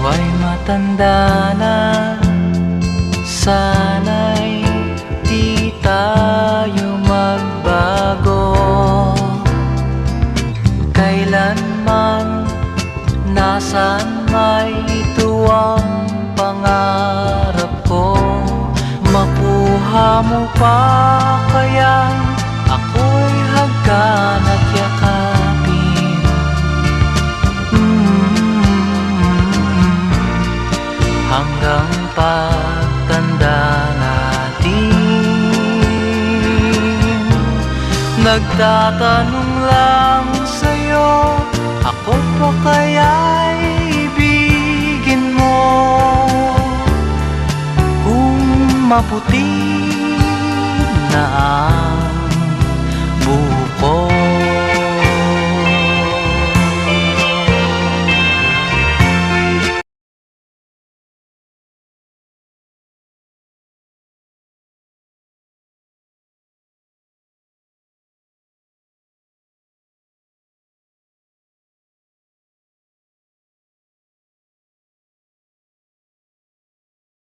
ay matanda na, sana'y di tayo magbago. Kailanman, nasaan may ito ang pangarap ko. Makuha mo pa kaya ako'y hagkan at yakapin. Hanggang pagtanda natin. Nagtatanong lang sa'yo, ako pa kaya'y ibigin mo? Kung maputi